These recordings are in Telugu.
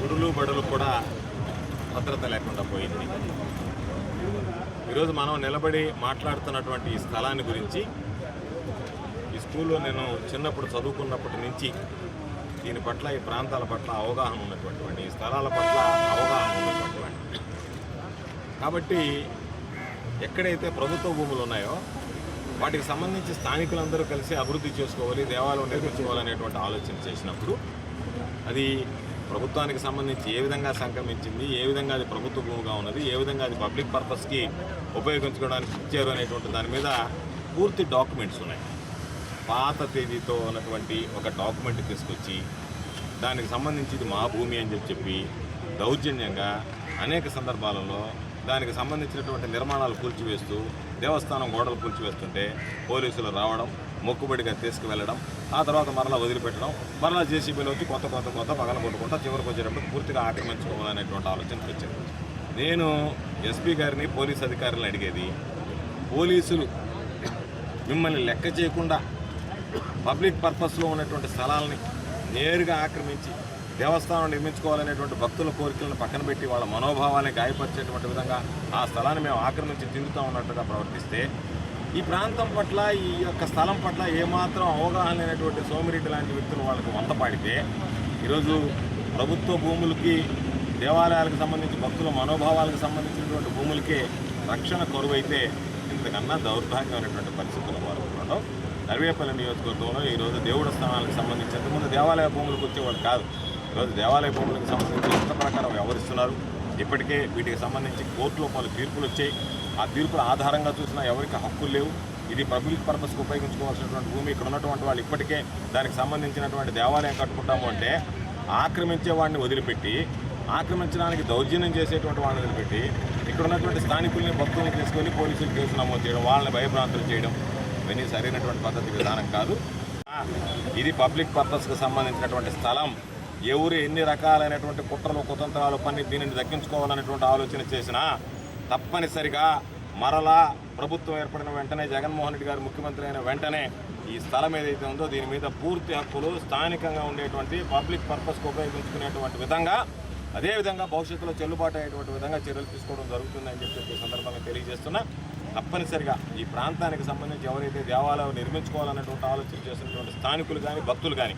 గుడులు బడులు కూడా భద్రత లేకుండా పోయింది. ఈరోజు మనం నిలబడి మాట్లాడుతున్నటువంటి ఈ స్థలాన్ని గురించి ఈ స్కూల్లో నేను చిన్నప్పుడు చదువుకున్నప్పటి నుంచి దీని పట్ల, ఈ ప్రాంతాల పట్ల అవగాహన ఉన్నటువంటి, ఈ స్థలాల పట్ల అవగాహన ఉన్నటువంటి కాబట్టి ఎక్కడైతే ప్రభుత్వ భూములు ఉన్నాయో వాటికి సంబంధించి స్థానికులందరూ కలిసి అభివృద్ధి చేసుకోవాలి, దేవాలయం నిర్మించుకోవాలనేటువంటి ఆలోచన చేసినప్పుడు అది ప్రభుత్వానికి సంబంధించి ఏ విధంగా సంక్రమించింది, ఏ విధంగా అది ప్రభుత్వ భూమిగా ఉన్నది, ఏ విధంగా అది పబ్లిక్ పర్పస్కి ఉపయోగించుకోవడానికి ఇచ్చారు అనేటువంటి దాని మీద పూర్తి డాక్యుమెంట్స్ ఉన్నాయి. పాత తేదీతో ఉన్నటువంటి ఒక డాక్యుమెంట్ తీసుకొచ్చి దానికి సంబంధించి ఇది మా భూమి అని చెప్పి దౌర్జన్యంగా అనేక సందర్భాలలో దానికి సంబంధించినటువంటి నిర్మాణాలు కూల్చివేస్తూ, దేవస్థానం గోడలు కూల్చివేస్తుంటే పోలీసులు రావడం, మొక్కుబడిగా తీసుకువెళ్ళడం, ఆ తర్వాత మరలా వదిలిపెట్టడం, మరలా జేసీబీలో వచ్చి కొత్త పగల కొట్టుకుంటా చివరికి వచ్చేటప్పుడు పూర్తిగా ఆక్రమించుకోవాలనేటువంటి ఆలోచనకు వచ్చింది. నేను ఎస్పీ గారిని, పోలీస్ అధికారులను అడిగేది, పోలీసులు మిమ్మల్ని లెక్క చేయకుండా పబ్లిక్ పర్పస్లో ఉన్నటువంటి స్థలాలని నేరుగా ఆక్రమించి దేవస్థానం నిర్మించుకోవాలనేటువంటి భక్తుల కోరికలను పక్కన పెట్టి వాళ్ళ మనోభావాన్ని గాయపరిచేటువంటి విధంగా ఆ స్థలాన్ని మేము ఆక్రమించి తిరుగుతూ ఉన్నట్టుగా ప్రవర్తిస్తే, ఈ ప్రాంతం పట్ల, ఈ యొక్క స్థలం పట్ల ఏమాత్రం అవగాహన లేనటువంటి సోమిరెడ్డి లాంటి వ్యక్తులు వాళ్ళకు వంతపాడితే ఈరోజు ప్రభుత్వ భూములకి, దేవాలయాలకు సంబంధించి భక్తుల మనోభావాలకు సంబంధించినటువంటి భూములకే రక్షణ కరువైతే ఇంతకన్నా దౌర్భాగ్యమైనటువంటి పరిస్థితులు వారు ఉండడం. నర్వేపల్లి నియోజకవర్గంలో ఈరోజు దేవుడి స్థానాలకు సంబంధించి ఇంతకుముందు దేవాలయ భూములకు వచ్చేవాళ్ళు కాదు. ఈరోజు దేవాలయ భూములకు సంబంధించి ఇష్ట ప్రకారం వ్యవహరిస్తున్నారు. ఇప్పటికే వీటికి సంబంధించి కోర్టులో పలు తీర్పులు వచ్చాయి. ఆ తీర్పుల ఆధారంగా చూసినా ఎవరికి హక్కులు లేవు. ఇది పబ్లిక్ పర్పస్కి ఉపయోగించుకోవాల్సినటువంటి భూమి. ఇక్కడ ఉన్నటువంటి వాళ్ళు ఇప్పటికే దానికి సంబంధించినటువంటి దేవాలయం కట్టుకుంటాము అంటే ఆక్రమించే వాడిని వదిలిపెట్టి, ఆక్రమించడానికి దౌర్జన్యం చేసేటువంటి వాడిని వదిలిపెట్టి, ఇక్కడ ఉన్నటువంటి స్థానికుల్ని, భక్తుల్ని తీసుకొని పోలీసులు కేసు నమోదు చేయడం, వాళ్ళని భయభ్రాంతులు చేయడం, ఇవన్నీ సరైనటువంటి పద్ధతి విధానం కాదు. ఇది పబ్లిక్ పర్పస్కి సంబంధించినటువంటి స్థలం. ఎవరు ఎన్ని రకాలైనటువంటి కుట్రలు, కుతంత్రాలు పని దీనిని దక్కించుకోవాలనేటువంటి ఆలోచన చేసినా తప్పనిసరిగా మరలా ప్రభుత్వం ఏర్పడిన వెంటనే, జగన్మోహన్ రెడ్డి గారు ముఖ్యమంత్రి అయిన వెంటనే ఈ స్థలం ఏదైతే ఉందో దీని మీద పూర్తి హక్కులు స్థానికంగా ఉండేటువంటి పబ్లిక్ పర్పస్కి ఉపయోగించుకునేటువంటి విధంగా, అదేవిధంగా భవిష్యత్తులో చెల్లుబాటు అయ్యేటువంటి విధంగా చర్యలు తీసుకోవడం జరుగుతుందని చెప్పి సందర్భంగా తెలియజేస్తున్నా. తప్పనిసరిగా ఈ ప్రాంతానికి సంబంధించి ఎవరైతే దేవాలయం నిర్మించుకోవాలనేటువంటి ఆలోచన చేసినటువంటి స్థానికులు కానీ, భక్తులు కానీ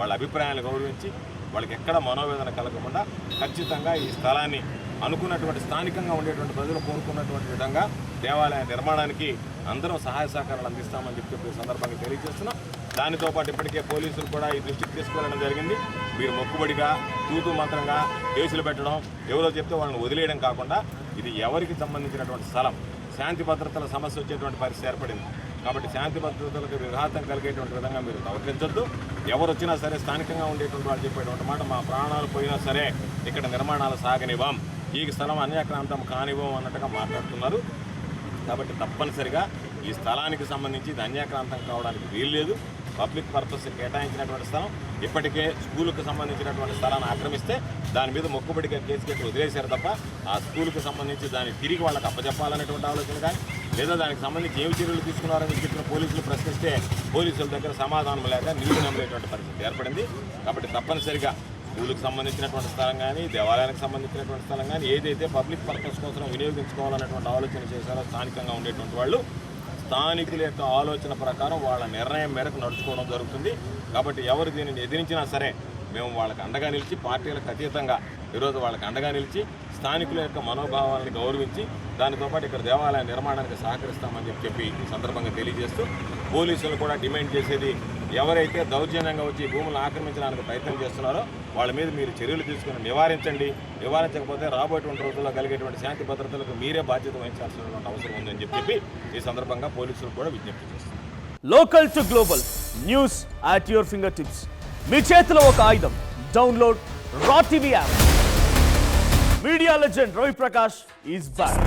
వాళ్ళ అభిప్రాయాలు గౌరవించి వాళ్ళకి ఎక్కడ మనోవేదన కలగకుండా ఖచ్చితంగా ఈ స్థలాన్ని అనుకున్నటువంటి స్థానికంగా ఉండేటువంటి ప్రజలు కోరుకున్నటువంటి విధంగా దేవాలయ నిర్మాణానికి అందరం సహాయ సహకారాలు అందిస్తామని చెప్పి సందర్భంగా తెలియజేస్తున్నాం. దానితో పాటు ఇప్పటికే పోలీసులు కూడా ఈ దృష్టికి తీసుకువెళ్ళడం జరిగింది. మీరు మొక్కుబడిగా, తూతు మంత్రంగా కేసులు పెట్టడం, ఎవరో చెప్తే వాళ్ళని వదిలేయడం కాకుండా ఇది ఎవరికి సంబంధించినటువంటి స్థలం, శాంతి భద్రతల సమస్య వచ్చేటువంటి పరిస్థితి ఏర్పడింది. కాబట్టి శాంతి భద్రతలకు విఘాతం కలిగేటువంటి విధంగా మీరు ప్రవర్తించొద్దు. ఎవరు వచ్చినా సరే స్థానికంగా ఉండేటువంటి వాళ్ళు చెప్పేటువంటి మాట, మా ప్రాణాలు పోయినా సరే ఇక్కడ నిర్మాణాలు సాగనివ్వం, ఈ స్థలం అన్యాక్రాంతం కానివ్వం అన్నట్టుగా మాట్లాడుతున్నారు. కాబట్టి తప్పనిసరిగా ఈ స్థలానికి సంబంధించి ఇది అన్యాక్రాంతం కావడానికి వీల్లేదు. పబ్లిక్ పర్పస్ కేటాయించినటువంటి స్థలం, ఇప్పటికే స్కూలుకు సంబంధించినటువంటి స్థలాన్ని ఆక్రమిస్తే దాని మీద మొక్కుబడిగా కేసు కట్టి వదిలేశారు తప్ప ఆ స్కూలుకు సంబంధించి దాన్ని తిరిగి వాళ్ళకి అప్పచెప్పాలనేటువంటి ఆలోచన కానీ, లేదా దానికి సంబంధించి ఏమి చర్యలు తీసుకున్నారని చెప్పిన పోలీసులు ప్రశ్నిస్తే పోలీసుల దగ్గర సమాధానం లేక నిలుగు నమ్మేటువంటి పరిస్థితి ఏర్పడింది. కాబట్టి తప్పనిసరిగా స్కూలుకు సంబంధించినటువంటి స్థలం కానీ, దేవాలయానికి సంబంధించినటువంటి స్థలం కానీ ఏదైతే పబ్లిక్ పర్పస్ కోసం వినియోగించుకోవాలనేటువంటి ఆలోచన చేశారో స్థానికంగా ఉండేటువంటి వాళ్ళు, స్థానికుల యొక్క ఆలోచన ప్రకారం వాళ్ళ నిర్ణయం మేరకు నడుచుకోవడం జరుగుతుంది. కాబట్టి ఎవరు దీనిని ఎదిరించినా సరే మేము వాళ్ళకి అండగా నిలిచి, పార్టీలకు అతీతంగా ఈరోజు వాళ్ళకి అండగా నిలిచి స్థానికుల యొక్క మనోభావాలను గౌరవించి దానితో పాటు ఇక్కడ దేవాలయ నిర్మాణానికి సహకరిస్తామని చెప్పి ఈ సందర్భంగా తెలియజేస్తూ, పోలీసులు కూడా డిమాండ్ చేసేది, ఎవరైతే దౌర్జన్యంగా వచ్చి భూములను ఆక్రమించడానికి ప్రయత్నం చేస్తున్నారో వాళ్ళ మీద మీరు చర్యలు తీసుకుని నివారించండి. నివారించకపోతే రాబోయేటువంటి రోజుల్లో కలిగేటువంటి శాంతి భద్రతలకు మీరే బాధ్యత వహించాల్సినటువంటి అవసరం ఉందని చెప్పి ఈ సందర్భంగా పోలీసులు కూడా విజ్ఞప్తి చేస్తున్నారు. Local to global news at your finger tips. మీ చేతిలో ఒక ఆయుధం. Download R TV app. Media legend Ravi Prakash is back.